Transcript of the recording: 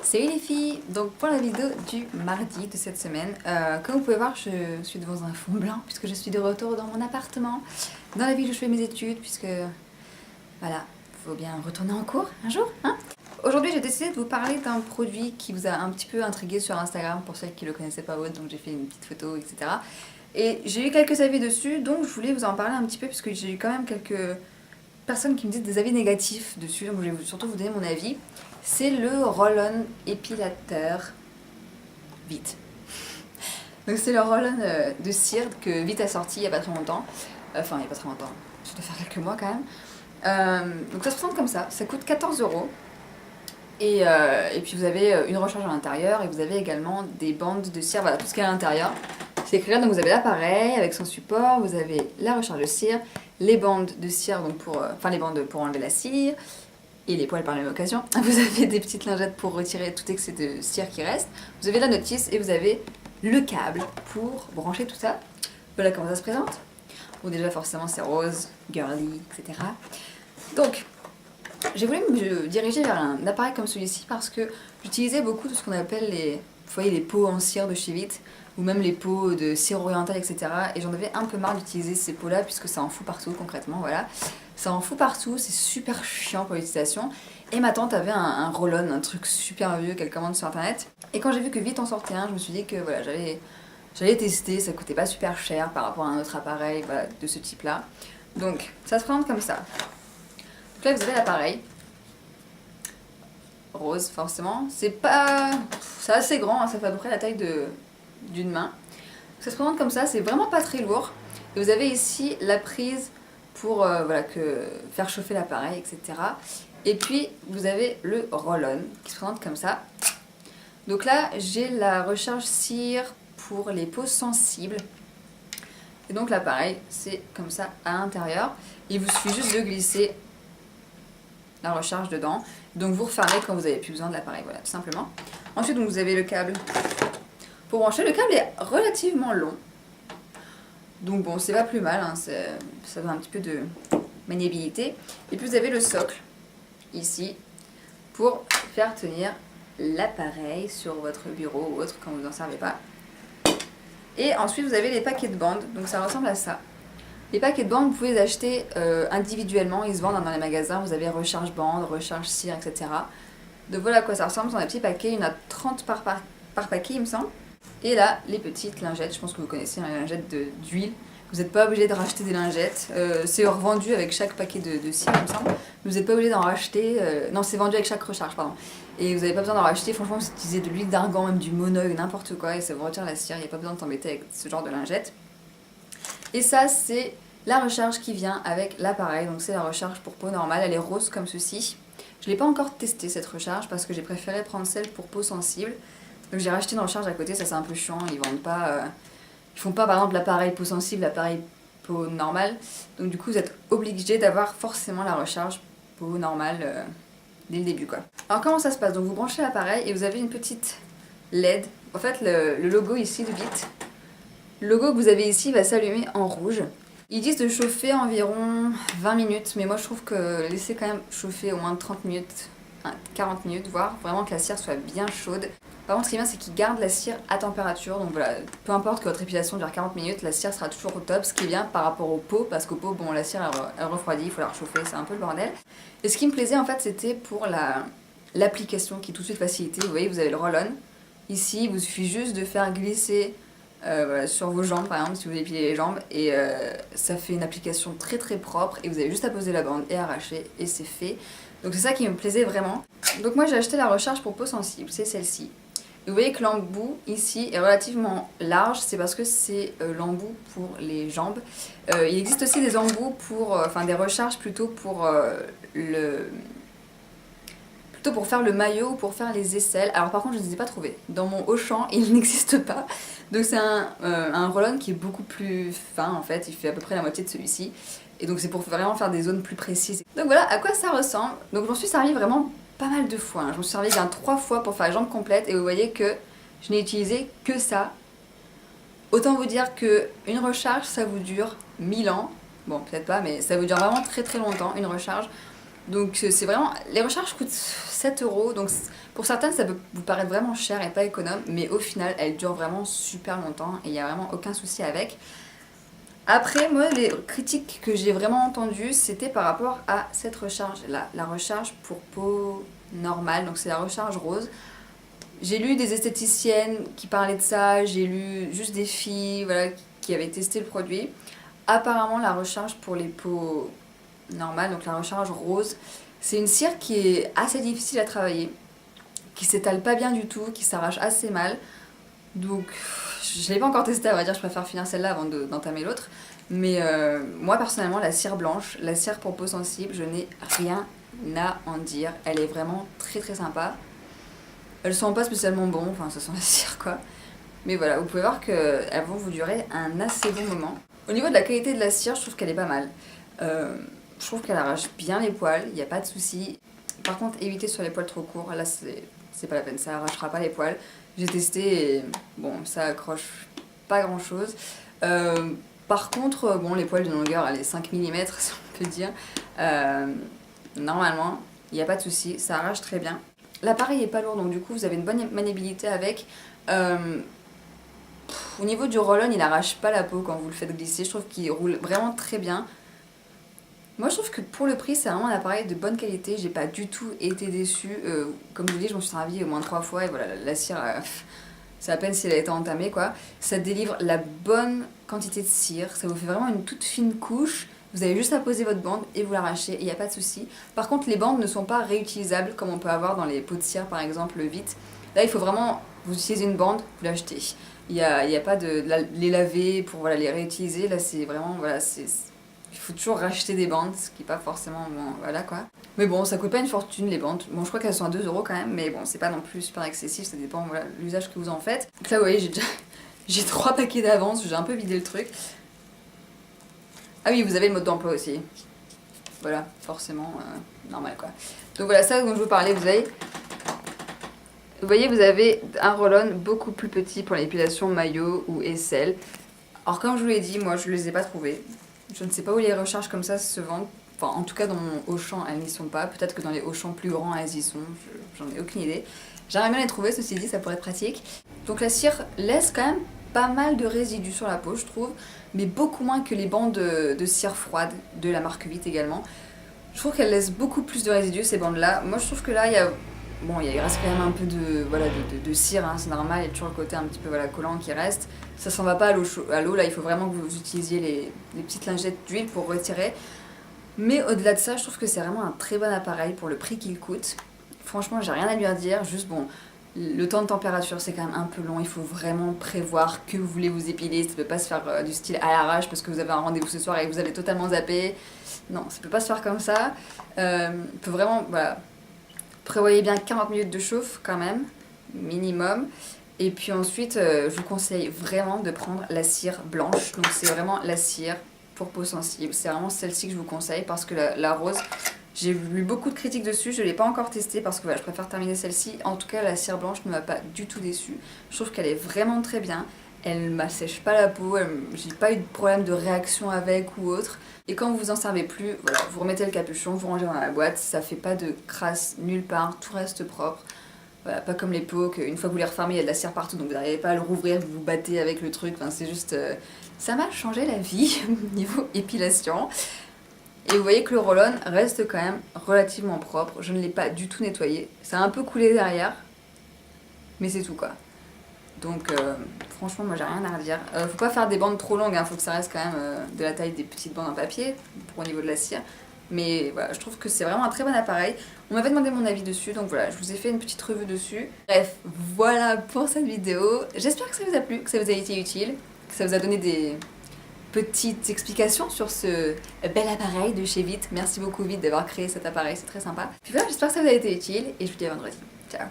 Salut les filles! Donc pour la vidéo du mardi de cette semaine, comme vous pouvez voir, je suis devant un fond blanc puisque je suis de retour dans mon appartement, dans la ville où je fais mes études, puisque voilà, faut bien retourner en cours un jour, hein? Aujourd'hui j'ai décidé de vous parler d'un produit qui vous a un petit peu intrigué sur Instagram pour celles qui ne le connaissaient pas autre, donc j'ai fait une petite photo, etc. Et j'ai eu quelques avis dessus, donc je voulais vous en parler un petit peu puisque j'ai eu quand même quelques personnes qui me disent des avis négatifs dessus, donc je vais surtout vous donner mon avis. C'est le roll-on épilateur Vite. Donc c'est le roll-on de cire que Vite a sorti il n'y a pas très longtemps. Enfin, il n'y a pas très longtemps, ça doit faire quelques mois quand même. Donc ça se présente comme ça coûte 14 €. Et puis vous avez une recharge à l'intérieur et vous avez également des bandes de cire, voilà tout ce qu'il y a à l'intérieur. C'est écrit là, donc vous avez l'appareil avec son support, vous avez la recharge de cire, les bandes de cire donc pour, les bandes pour enlever la cire, et les poils par la même occasion. Vous avez des petites lingettes pour retirer tout excès de cire qui reste. Vous avez la notice et vous avez le câble pour brancher tout ça. Voilà comment ça se présente. Bon déjà forcément c'est rose, girly, etc. Donc j'ai voulu me diriger vers un appareil comme celui-ci parce que j'utilisais beaucoup de ce qu'on appelle les pots en cire de chez Vite, ou même les pots de cire orientale, etc. Et j'en avais un peu marre d'utiliser ces pots-là puisque ça en fout partout concrètement, voilà. Ça en fout partout, c'est super chiant pour l'utilisation. Et ma tante avait un roll-on, un truc super vieux qu'elle commande sur internet. Et quand j'ai vu que Vite en sortait un, je me suis dit que voilà, j'allais tester, ça coûtait pas super cher par rapport à un autre appareil voilà, de ce type-là. Donc ça se présente comme ça. Donc là vous avez l'appareil. Rose forcément. C'est assez grand, hein, ça fait à peu près la taille d'une main. Ça se présente comme ça, c'est vraiment pas très lourd. Et vous avez ici la prise pour faire chauffer l'appareil, etc. Et puis vous avez le roll-on qui se présente comme ça. Donc là j'ai la recharge cire pour les peaux sensibles. Et donc l'appareil c'est comme ça à l'intérieur. Il vous suffit juste de glisser la recharge dedans. Donc vous refermez quand vous n'avez plus besoin de l'appareil, voilà tout simplement. Ensuite donc, vous avez le câble pour brancher. Le câble est relativement long. Donc bon, c'est pas plus mal, hein, ça donne un petit peu de maniabilité. Et puis vous avez le socle, ici, pour faire tenir l'appareil sur votre bureau ou autre quand vous n'en servez pas. Et ensuite vous avez les paquets de bandes, donc ça ressemble à ça. Les paquets de bandes, vous pouvez les acheter individuellement, ils se vendent dans les magasins, vous avez recharge bande, recharge cire, etc. Donc voilà à quoi ça ressemble, ce sont des petits paquets, il y en a 30 par paquet il me semble. Et là, les petites lingettes, je pense que vous connaissez, hein, les lingettes d'huile. Vous n'êtes pas obligé de racheter des lingettes. C'est revendu avec chaque paquet de cire, il me semble. Vous n'êtes pas obligé d'en racheter. Non, c'est vendu avec chaque recharge, pardon. Et vous n'avez pas besoin d'en racheter. Franchement, vous utilisez de l'huile d'argan, même du monoeil, n'importe quoi, et ça vous retire la cire. Il n'y a pas besoin de t'embêter avec ce genre de lingettes. Et ça, c'est la recharge qui vient avec l'appareil. Donc, c'est la recharge pour peau normale. Elle est rose comme ceci. Je ne l'ai pas encore testé cette recharge parce que j'ai préféré prendre celle pour peau sensible. Donc j'ai racheté une recharge à côté, ça c'est un peu chiant, ils vendent pas, ils font pas par exemple l'appareil peau sensible, l'appareil peau normale. Donc du coup vous êtes obligé d'avoir forcément la recharge peau normale dès le début quoi. Alors comment ça se passe? Donc vous branchez l'appareil et vous avez une petite LED. En fait le logo ici de Vite, le logo que vous avez ici va s'allumer en rouge. Ils disent de chauffer environ 20 minutes, mais moi je trouve que laisser quand même chauffer au moins 30 minutes, 40 minutes, voire vraiment que la cire soit bien chaude. Par contre, ce qui est bien, c'est qu'il garde la cire à température. Donc voilà, peu importe que votre épilation dure 40 minutes, la cire sera toujours au top. Ce qui est bien par rapport aux peaux, parce qu'aux peaux, bon, la cire elle refroidit, il faut la réchauffer, c'est un peu le bordel. Et ce qui me plaisait en fait, c'était pour l'application qui est tout de suite facilitée. Vous voyez, vous avez le roll-on. Ici, il vous suffit juste de faire glisser sur vos jambes, par exemple, si vous épilez les jambes. Et ça fait une application très très propre. Et vous avez juste à poser la bande et arracher, et c'est fait. Donc c'est ça qui me plaisait vraiment. Donc moi, j'ai acheté la recharge pour peau sensible, c'est celle-ci. Vous voyez que l'embout ici est relativement large, c'est parce que c'est l'embout pour les jambes. Il existe aussi des embouts pour, des recharges plutôt pour faire le maillot ou pour faire les aisselles. Alors par contre je ne les ai pas trouvés. Dans mon Auchan il n'existe pas. Donc c'est un roll-on qui est beaucoup plus fin en fait, il fait à peu près la moitié de celui-ci. Et donc c'est pour vraiment faire des zones plus précises. Donc voilà à quoi ça ressemble. Donc j'en suis servie vraiment pas mal de fois, hein. Je me suis servi bien 3 fois pour faire les jambes complètes et vous voyez que je n'ai utilisé que ça. Autant vous dire que une recharge ça vous dure 1000 ans, bon peut-être pas mais ça vous dure vraiment très très longtemps une recharge. Donc c'est vraiment... Les recharges coûtent 7 euros, donc pour certaines ça peut vous paraître vraiment cher et pas économe, mais au final elles durent vraiment super longtemps et il n'y a vraiment aucun souci avec. Après, moi, les critiques que j'ai vraiment entendues, c'était par rapport à cette recharge-là, la recharge pour peau normale, donc c'est la recharge rose. J'ai lu des esthéticiennes qui parlaient de ça, j'ai lu juste des filles voilà, qui avaient testé le produit. Apparemment, la recharge pour les peaux normales, donc la recharge rose, c'est une cire qui est assez difficile à travailler, qui s'étale pas bien du tout, qui s'arrache assez mal. Donc, je l'ai pas encore testé, à vrai dire, je préfère finir celle-là avant d'entamer l'autre. Mais moi, personnellement, la cire blanche, la cire pour peau sensible, je n'ai rien à en dire. Elle est vraiment très très sympa. Elle sent pas spécialement bon, enfin ça sent la cire quoi. Mais voilà, vous pouvez voir qu'elles vont vous durer un assez bon moment. Au niveau de la qualité de la cire, je trouve qu'elle est pas mal. Je trouve qu'elle arrache bien les poils, il n'y a pas de souci. Par contre, évitez sur les poils trop courts, là c'est pas la peine, ça arrachera pas les poils. J'ai testé et bon, ça accroche pas grand chose. Par contre, bon, les poils d'une longueur, allez, 5 mm si on peut dire, normalement, il n'y a pas de souci, ça arrache très bien. L'appareil est pas lourd, donc du coup, vous avez une bonne maniabilité avec. Au niveau du roll-on, il arrache pas la peau quand vous le faites glisser, je trouve qu'il roule vraiment très bien. Moi je trouve que pour le prix c'est vraiment un appareil de bonne qualité, j'ai pas du tout été déçue. Comme je vous dis, je m'en suis servi au moins 3 fois et voilà, la cire, c'est à peine si elle a été entamée quoi. Ça délivre la bonne quantité de cire, ça vous fait vraiment une toute fine couche. Vous avez juste à poser votre bande et vous l'arrachez et il n'y a pas de souci. Par contre les bandes ne sont pas réutilisables comme on peut avoir dans les pots de cire par exemple vite. Là il faut vraiment, vous utilisez une bande, vous l'achetez. Il y a pas de les laver pour voilà, les réutiliser, là c'est vraiment, voilà, il faut toujours racheter des bandes, ce qui n'est pas forcément bon, voilà quoi. Mais bon, ça coûte pas une fortune les bandes. Bon, je crois qu'elles sont à 2 euros quand même, mais bon, c'est pas non plus super accessible, ça dépend voilà, de l'usage que vous en faites. Donc là, vous voyez, j'ai 3 paquets d'avance, j'ai un peu vidé le truc. Ah oui, vous avez le mode d'emploi aussi. Voilà, forcément, normal quoi. Donc voilà, ça dont je vous parlais, vous voyez, vous avez un roll-on beaucoup plus petit pour l'épilation maillot ou aisselle. Alors comme je vous l'ai dit, moi je ne les ai pas trouvés. Je ne sais pas où les recharges comme ça se vendent. Enfin, en tout cas, dans mon Auchan, elles n'y sont pas. Peut-être que dans les Auchan plus grands, elles y sont. J'en ai aucune idée. J'aimerais bien les trouver, ceci dit, ça pourrait être pratique. Donc la cire laisse quand même pas mal de résidus sur la peau, je trouve. Mais beaucoup moins que les bandes de cire froide de la marque 8 également. Je trouve qu'elles laissent beaucoup plus de résidus, ces bandes-là. Moi, je trouve que là, il y a... Bon, il reste quand même un peu de, voilà, de cire, hein, c'est normal, il y a toujours le côté un petit peu voilà, collant qui reste. Ça s'en va pas à l'eau, là il faut vraiment que vous utilisiez les petites lingettes d'huile pour retirer. Mais au-delà de ça, je trouve que c'est vraiment un très bon appareil pour le prix qu'il coûte. Franchement, j'ai rien à lui redire, juste bon, le temps de température c'est quand même un peu long, il faut vraiment prévoir que vous voulez vous épiler, ça peut pas se faire du style à l'arrache parce que vous avez un rendez-vous ce soir et que vous avez totalement zappé. Non, ça peut pas se faire comme ça. Faut vraiment, voilà, prévoyez bien 40 minutes de chauffe quand même, minimum. Et puis ensuite, je vous conseille vraiment de prendre la cire blanche. Donc c'est vraiment la cire pour peau sensible. C'est vraiment celle-ci que je vous conseille parce que la rose, j'ai lu beaucoup de critiques dessus. Je ne l'ai pas encore testée parce que voilà, je préfère terminer celle-ci. En tout cas, la cire blanche ne m'a pas du tout déçue. Je trouve qu'elle est vraiment très bien. Elle ne m'assèche pas la peau, j'ai pas eu de problème de réaction avec ou autre. Et quand vous en servez plus, voilà, vous remettez le capuchon, vous rangez dans la boîte, ça fait pas de crasse nulle part, tout reste propre. Voilà, pas comme les pots, qu'une fois que vous les refermez, il y a de la cire partout, donc vous n'arrivez pas à le rouvrir, vous vous battez avec le truc, enfin, c'est juste... ça m'a changé la vie, niveau épilation. Et vous voyez que le roll-on reste quand même relativement propre, je ne l'ai pas du tout nettoyé. Ça a un peu coulé derrière, mais c'est tout quoi. Donc franchement moi j'ai rien à redire. Faut pas faire des bandes trop longues, hein, faut que ça reste quand même de la taille des petites bandes en papier, pour au niveau de la cire. Mais voilà, je trouve que c'est vraiment un très bon appareil. On m'avait demandé mon avis dessus, donc voilà, je vous ai fait une petite revue dessus. Bref, voilà pour cette vidéo. J'espère que ça vous a plu, que ça vous a été utile, que ça vous a donné des petites explications sur ce bel appareil de chez Vite. Merci beaucoup Vite d'avoir créé cet appareil, c'est très sympa. Puis voilà, j'espère que ça vous a été utile et je vous dis à vendredi. Ciao.